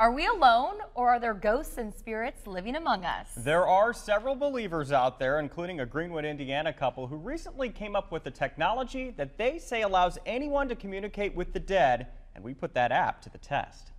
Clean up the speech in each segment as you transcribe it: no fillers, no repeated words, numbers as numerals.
Are we alone, or are there ghosts and spirits living among us? There are several believers out there, including a Greenwood, Indiana couple who recently came up with a technology that they say allows anyone to communicate with the dead, and we put that app to the test.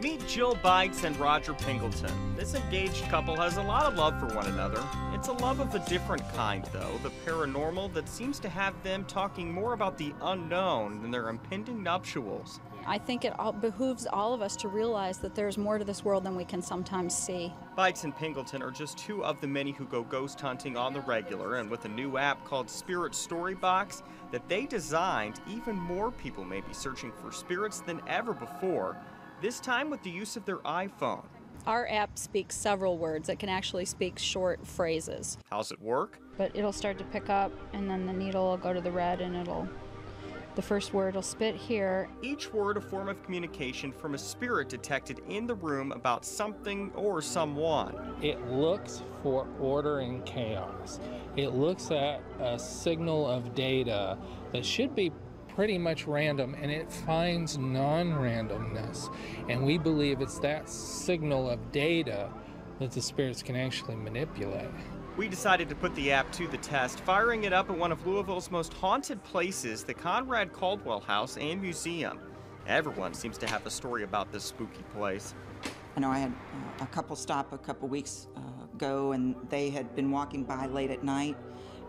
Meet Jill Bites and Roger Pingleton. This engaged couple has a lot of love for one another. It's a love of a different kind, though, the paranormal, that seems to have them talking more about the unknown than their impending nuptials. I think it behooves all of us to realize that there's more to this world than we can sometimes see. Bites and Pingleton are just two of the many who go ghost hunting on the regular, and with a new app called Spirit Storybox that they designed, even more people may be searching for spirits than ever before, this time with the use of their iPhone. Our app speaks several words. It can actually speak short phrases. How's it work? But it'll start to pick up, and then the needle will go to the red, and the first word will spit here. Each word a form of communication from a spirit detected in the room about something or someone. It looks for order and chaos. It looks at a signal of data that should be pretty much random, and it finds non-randomness. And we believe it's that signal of data that the spirits can actually manipulate. We decided to put the app to the test, firing it up at one of Louisville's most haunted places, the Conrad-Caldwell House and Museum. Everyone seems to have a story about this spooky place. I know I had a couple stop a couple weeks ago, and they had been walking by late at night,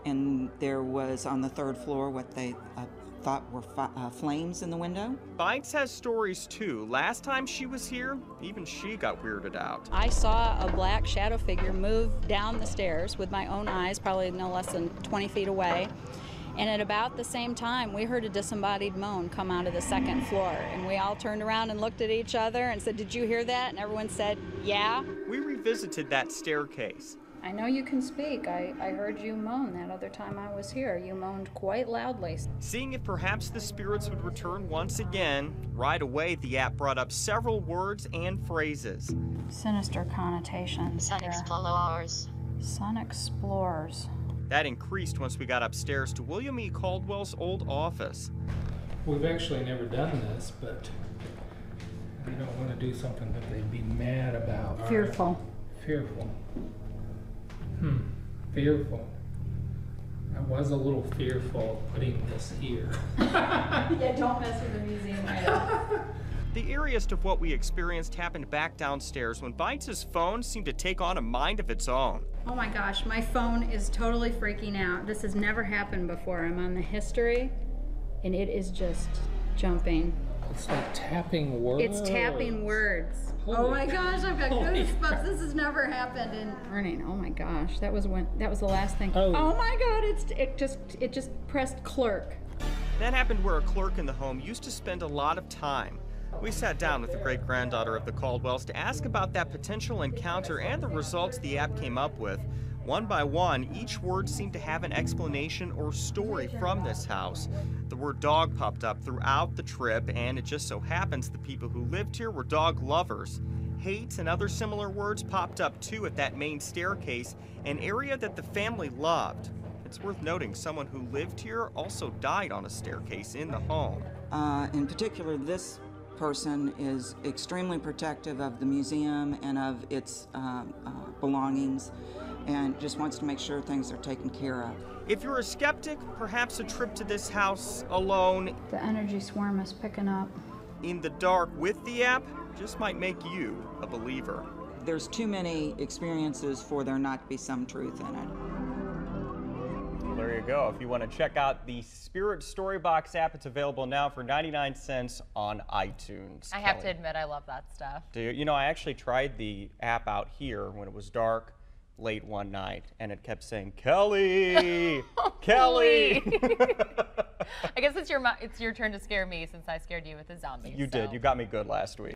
and there was on the third floor what they thought were flames in the window. Bites has stories too. Last time she was here, even she got weirded out. I saw a black shadow figure move down the stairs with my own eyes, probably no less than 20 feet away. And at about the same time, we heard a disembodied moan come out of the second floor. And we all turned around and looked at each other and said, "Did you hear that?" And everyone said, "Yeah." We revisited that staircase. I know you can speak. I heard you moan that other time I was here. You moaned quite loudly. Seeing if perhaps the spirits would return once again, right away the app brought up several words and phrases. Sinister connotations. Sun explorers. Sun explorers. That increased once we got upstairs to William E. Caldwell's old office. We've actually never done this, but we don't want to do something that they'd be mad about. Fearful. Fearful. Fearful. I was a little fearful of putting this here. Yeah, don't mess with the museum item. The eeriest of what we experienced happened back downstairs when Bites' phone seemed to take on a mind of its own. Oh my gosh, my phone is totally freaking out. This has never happened before. I'm on the history, and it is just jumping. It's like tapping words. It's tapping words. Oh my gosh, I've got goosebumps. This has never happened in morning. Oh my gosh, that was the last thing. Oh my God, it just pressed clerk. That happened where a clerk in the home used to spend a lot of time. We sat down with the great-granddaughter of the Caldwells to ask about that potential encounter and the results the app came up with. One by one, each word seemed to have an explanation or story from this house. The word dog popped up throughout the trip, and it just so happens the people who lived here were dog lovers. Hate and other similar words popped up too at that main staircase, an area that the family loved. It's worth noting someone who lived here also died on a staircase in the home. In particular, this person is extremely protective of the museum and of its belongings, and just wants to make sure things are taken care of. If you're a skeptic, perhaps a trip to this house alone, The energy swarm is picking up. in the dark with the app, just might make you a believer. There's too many experiences for there not to be some truth in it. Well, there you go. If you want to check out the Spirit Storybox app, it's available now for 99 cents on iTunes. I have to admit, I love that stuff. Do you? You know, I actually tried the app out here when it was dark late one night, and it kept saying, "Kelly, Kelly." I guess it's your turn to scare me since I scared you with the zombies. You did. You got me good last week.